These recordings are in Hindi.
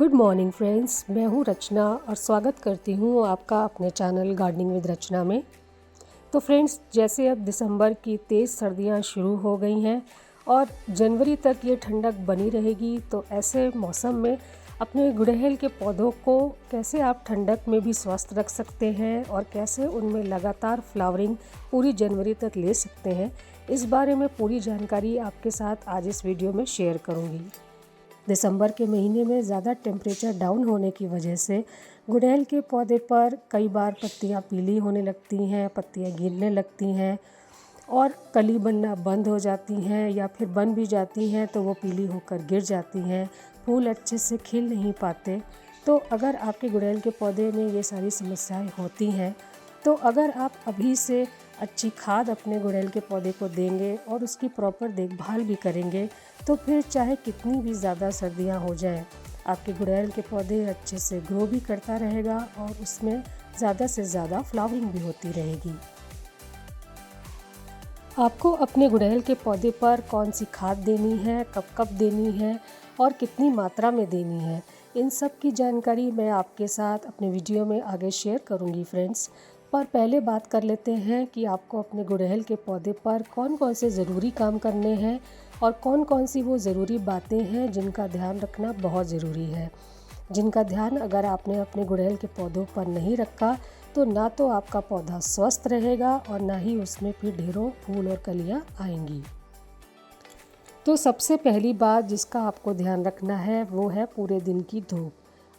गुड मॉर्निंग फ्रेंड्स, मैं हूँ रचना और स्वागत करती हूँ आपका अपने चैनल गार्डनिंग विद रचना में। तो फ्रेंड्स, जैसे अब दिसंबर की तेज़ सर्दियाँ शुरू हो गई हैं और जनवरी तक ये ठंडक बनी रहेगी, तो ऐसे मौसम में अपने गुड़हल के पौधों को कैसे आप ठंडक में भी स्वस्थ रख सकते हैं और कैसे उनमें लगातार फ्लावरिंग पूरी जनवरी तक ले सकते हैं, इस बारे में पूरी जानकारी आपके साथ आज इस वीडियो में शेयर करूँगी। दिसंबर के महीने में ज़्यादा टेम्परेचर डाउन होने की वजह से गुड़हल के पौधे पर कई बार पत्तियां पीली होने लगती हैं, पत्तियां गिरने लगती हैं और कली बनना बंद हो जाती हैं, या फिर बन भी जाती हैं तो वो पीली होकर गिर जाती हैं, फूल अच्छे से खिल नहीं पाते। तो अगर आपके गुड़हल के पौधे में ये सारी समस्याएं होती हैं, तो अगर आप अभी से अच्छी खाद अपने गुड़हल के पौधे को देंगे और उसकी प्रॉपर देखभाल भी करेंगे, तो फिर चाहे कितनी भी ज़्यादा सर्दियां हो जाएं, आपके गुड़हल के पौधे अच्छे से ग्रो भी करता रहेगा और उसमें ज़्यादा से ज़्यादा फ्लावरिंग भी होती रहेगी। आपको अपने गुड़हल के पौधे पर कौन सी खाद देनी है, कब कब देनी है और कितनी मात्रा में देनी है, इन सब की जानकारी मैं आपके साथ अपने वीडियो में आगे शेयर करूंगी फ्रेंड्स। पर पहले बात कर लेते हैं कि आपको अपने गुड़हल के पौधे पर कौन कौन से ज़रूरी काम करने हैं और कौन कौन सी वो ज़रूरी बातें हैं जिनका ध्यान रखना बहुत ज़रूरी है, जिनका ध्यान अगर आपने अपने गुड़हल के पौधों पर नहीं रखा तो ना तो आपका पौधा स्वस्थ रहेगा और ना ही उसमें फिर ढेरों फूल और कलियां आएंगी। तो सबसे पहली बात जिसका आपको ध्यान रखना है वो है पूरे दिन की धूप।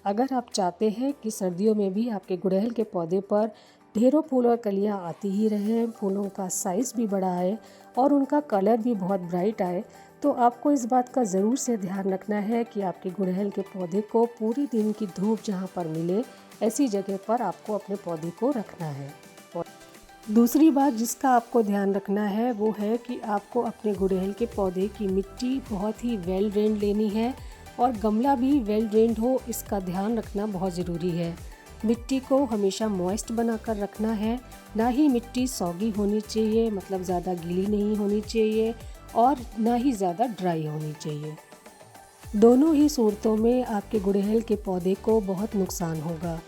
अगर आप चाहते हैं कि सर्दियों में भी आपके गुड़हल के पौधे पर ढेरों फूल और कलियां आती ही रहें, फूलों का साइज़ भी बड़ा आए और उनका कलर भी बहुत ब्राइट आए, तो आपको इस बात का ज़रूर से ध्यान रखना है कि आपके गुड़हल के पौधे को पूरी दिन की धूप जहाँ पर मिले, ऐसी जगह पर आपको अपने पौधे को रखना है। दूसरी बात जिसका आपको ध्यान रखना है वो है कि आपको अपने गुड़हल के पौधे की मिट्टी बहुत ही वेल ड्रेन्ड लेनी है और गमला भी वेल ड्रेन्ड हो, इसका ध्यान रखना बहुत ज़रूरी है। मिट्टी को हमेशा मॉइस्ट बनाकर रखना है, ना ही मिट्टी सॉगी होनी चाहिए, मतलब ज़्यादा गीली नहीं होनी चाहिए और ना ही ज़्यादा ड्राई होनी चाहिए। दोनों ही सूरतों में आपके गुड़हल के पौधे को बहुत नुकसान होगा।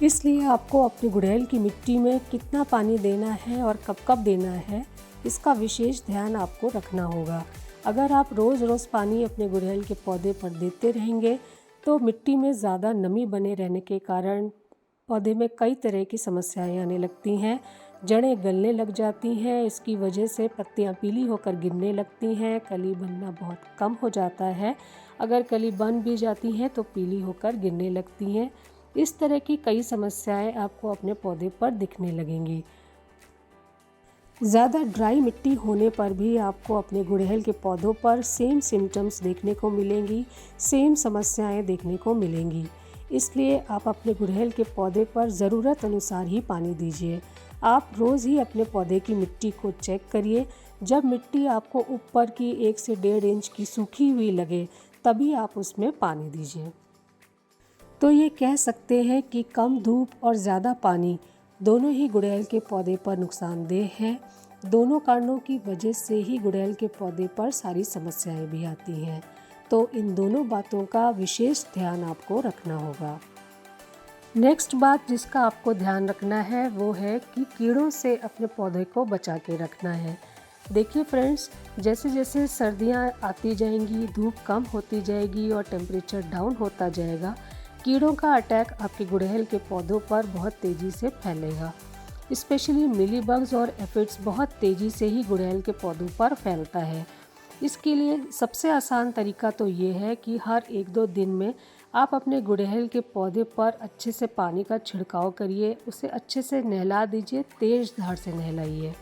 इसलिए आपको अपने गुड़हल की मिट्टी में कितना पानी देना है और कब कब देना है, इसका विशेष ध्यान आपको रखना होगा। अगर आप रोज़ रोज़ पानी अपने गुड़हल के पौधे पर देते रहेंगे तो मिट्टी में ज़्यादा नमी बने रहने के कारण पौधे में कई तरह की समस्याएं आने लगती हैं। जड़ें गलने लग जाती हैं, इसकी वजह से पत्तियां पीली होकर गिरने लगती हैं, कली बनना बहुत कम हो जाता है, अगर कली बन भी जाती हैं तो पीली होकर गिरने लगती हैं। इस तरह की कई समस्याएं आपको अपने पौधे पर दिखने लगेंगी। ज़्यादा ड्राई मिट्टी होने पर भी आपको अपने गुड़हल के पौधों पर सेम सिम्टम्स देखने को मिलेंगी, सेम समस्याएं देखने को मिलेंगी। इसलिए आप अपने गुड़हल के पौधे पर ज़रूरत अनुसार ही पानी दीजिए। आप रोज़ ही अपने पौधे की मिट्टी को चेक करिए। जब मिट्टी आपको ऊपर की 1 से 1.5 इंच की सूखी हुई लगे तभी आप उसमें पानी दीजिए। तो ये कह सकते हैं कि कम धूप और ज़्यादा पानी दोनों ही गुड़हल के पौधे पर नुकसानदेह हैं। दोनों कारणों की वजह से ही गुड़हल के पौधे पर सारी समस्याएं भी आती हैं। तो इन दोनों बातों का विशेष ध्यान आपको रखना होगा। नेक्स्ट बात जिसका आपको ध्यान रखना है वो है कि कीड़ों से अपने पौधे को बचा के रखना है। देखिए फ्रेंड्स, जैसे जैसे सर्दियाँ आती जाएंगी, धूप कम होती जाएगी और टेम्परेचर डाउन होता जाएगा, कीड़ों का अटैक आपके गुड़हल के पौधों पर बहुत तेज़ी से फैलेगा। स्पेशली मिलीबग्स और एफिड्स बहुत तेज़ी से ही गुड़हल के पौधों पर फैलता है। इसके लिए सबसे आसान तरीका तो ये है कि हर 1-2 दिन में आप अपने गुड़हल के पौधे पर अच्छे से पानी का छिड़काव करिए, उसे अच्छे से नहला दीजिए, तेज़ धार से नहलाइए।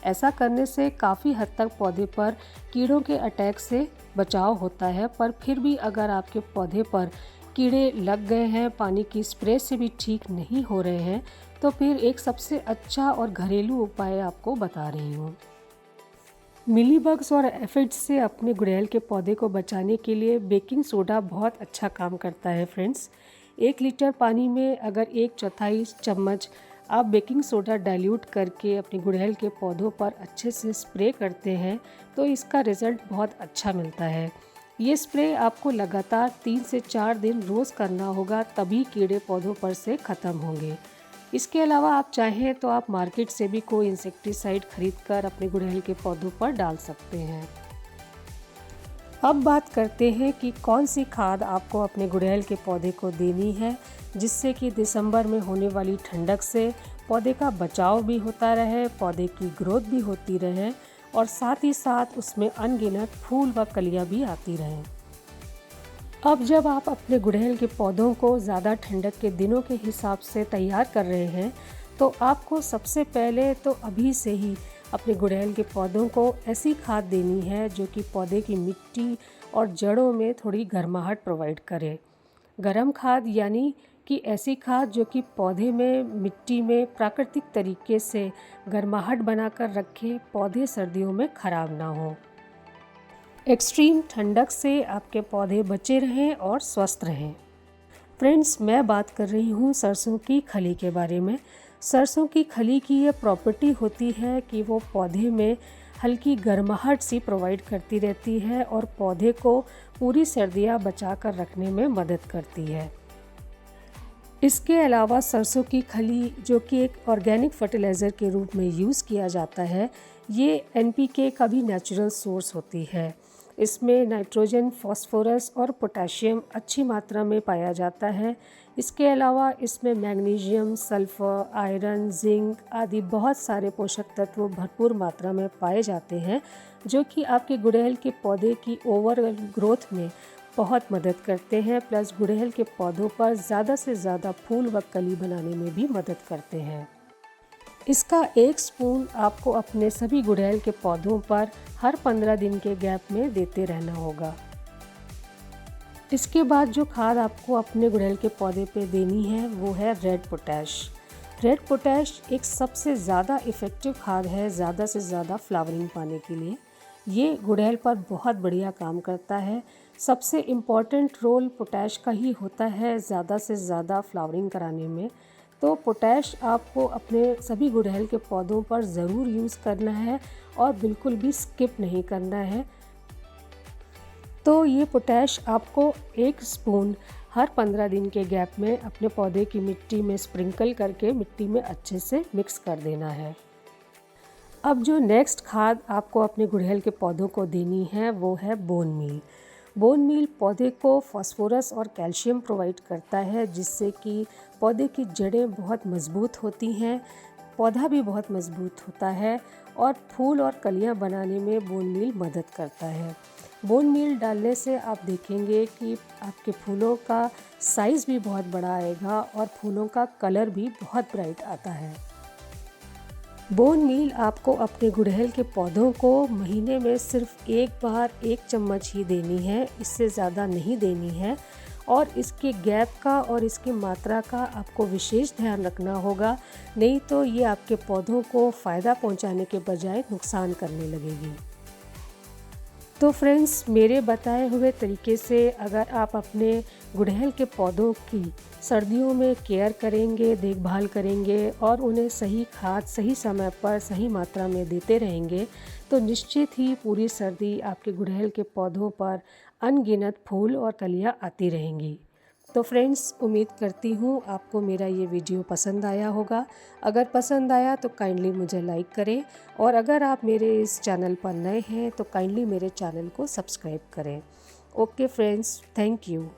ऐसा करने से काफ़ी हद तक पौधे पर कीड़ों के अटैक से बचाव होता है। पर फिर भी अगर आपके पौधे पर कीड़े लग गए हैं, पानी की स्प्रे से भी ठीक नहीं हो रहे हैं, तो फिर एक सबसे अच्छा और घरेलू उपाय आपको बता रही हूँ। मिलीबग्स और एफिड्स से अपने गुड़हल के पौधे को बचाने के लिए बेकिंग सोडा बहुत अच्छा काम करता है फ्रेंड्स। 1 लीटर पानी में अगर 1/4 चम्मच आप बेकिंग सोडा डाइल्यूट करके अपने गुड़हल के पौधों पर अच्छे से स्प्रे करते हैं तो इसका रिज़ल्ट बहुत अच्छा मिलता है। ये स्प्रे आपको लगातार 3 से 4 दिन रोज़ करना होगा, तभी कीड़े पौधों पर से ख़त्म होंगे। इसके अलावा आप चाहें तो आप मार्केट से भी कोई इंसेक्टिसाइड खरीदकर अपने गुड़हल के पौधों पर डाल सकते हैं। अब बात करते हैं कि कौन सी खाद आपको अपने गुड़हल के पौधे को देनी है, जिससे कि दिसंबर में होने वाली ठंडक से पौधे का बचाव भी होता रहे, पौधे की ग्रोथ भी होती रहे और साथ ही साथ उसमें अनगिनत फूल व कलियां भी आती रहें। अब जब आप अपने गुड़हल के पौधों को ज़्यादा ठंडक के दिनों के हिसाब से तैयार कर रहे हैं, तो आपको सबसे पहले तो अभी से ही अपने गुड़हल के पौधों को ऐसी खाद देनी है जो कि पौधे की मिट्टी और जड़ों में थोड़ी गर्माहट प्रोवाइड करे। गर्म खाद यानी कि ऐसी खाद जो कि पौधे में मिट्टी में प्राकृतिक तरीके से गर्माहट बनाकर रखे, पौधे सर्दियों में ख़राब ना हो। एक्सट्रीम ठंडक से आपके पौधे बचे रहें और स्वस्थ रहें। फ्रेंड्स, मैं बात कर रही हूँ सरसों की खली के बारे में। सरसों की खली की ये प्रॉपर्टी होती है कि वो पौधे में हल्की गर्माहट सी प्रोवाइड करती रहती है और पौधे को पूरी सर्दियाँ बचा कर रखने में मदद करती है। इसके अलावा सरसों की खली जो कि एक ऑर्गेनिक फर्टिलाइज़र के रूप में यूज़ किया जाता है, ये NPK का भी नेचुरल सोर्स होती है। इसमें नाइट्रोजन, फास्फोरस और पोटेशियम अच्छी मात्रा में पाया जाता है। इसके अलावा इसमें मैग्नीशियम, सल्फ़र, आयरन, जिंक आदि बहुत सारे पोषक तत्व भरपूर मात्रा में पाए जाते हैं, जो कि आपके गुड़हल के पौधे की ओवरऑल ग्रोथ में बहुत मदद करते हैं, प्लस गुड़हल के पौधों पर ज़्यादा से ज़्यादा फूल व कली बनाने में भी मदद करते हैं। इसका 1 स्पून आपको अपने सभी गुड़हल के पौधों पर हर 15 दिन के गैप में देते रहना होगा। इसके बाद जो खाद आपको अपने गुड़हल के पौधे पे देनी है वो है रेड पोटैश। रेड पोटैश एक सबसे ज़्यादा इफ़ेक्टिव खाद है ज़्यादा से ज़्यादा फ्लावरिंग पाने के लिए। ये गुड़हल पर बहुत बढ़िया काम करता है। सबसे इम्पॉर्टेंट रोल पोटैश का ही होता है ज़्यादा से ज़्यादा फ्लावरिंग कराने में। तो पोटैश आपको अपने सभी गुड़हल के पौधों पर ज़रूर यूज़ करना है और बिल्कुल भी स्किप नहीं करना है। तो ये पोटैश आपको 1 स्पून हर 15 दिन के गैप में अपने पौधे की मिट्टी में स्प्रिंकल करके मिट्टी में अच्छे से मिक्स कर देना है। अब जो नेक्स्ट खाद आपको अपने गुड़हल के पौधों को देनी है वो है बोन मील। बोन मील पौधे को फास्फोरस और कैल्शियम प्रोवाइड करता है, जिससे कि पौधे की जड़ें बहुत मज़बूत होती हैं, पौधा भी बहुत मज़बूत होता है और फूल और कलियां बनाने में बोन मील मदद करता है। बोन मील डालने से आप देखेंगे कि आपके फूलों का साइज़ भी बहुत बड़ा आएगा और फूलों का कलर भी बहुत ब्राइट आता है। बोन मील आपको अपने गुड़हल के पौधों को महीने में सिर्फ 1 बार 1 चम्मच ही देनी है, इससे ज़्यादा नहीं देनी है और इसके गैप का और इसकी मात्रा का आपको विशेष ध्यान रखना होगा, नहीं तो ये आपके पौधों को फ़ायदा पहुंचाने के बजाय नुकसान करने लगेगी। तो फ्रेंड्स, मेरे बताए हुए तरीके से अगर आप अपने गुड़हल के पौधों की सर्दियों में केयर करेंगे, देखभाल करेंगे और उन्हें सही खाद सही समय पर सही मात्रा में देते रहेंगे, तो निश्चित ही पूरी सर्दी आपके गुड़हल के पौधों पर अनगिनत फूल और कलियां आती रहेंगी। तो फ्रेंड्स, उम्मीद करती हूँ आपको मेरा ये वीडियो पसंद आया होगा। अगर पसंद आया तो काइंडली मुझे लाइक करें और अगर आप मेरे इस चैनल पर नए हैं तो काइंडली मेरे चैनल को सब्सक्राइब करें। Okay friends, thank you.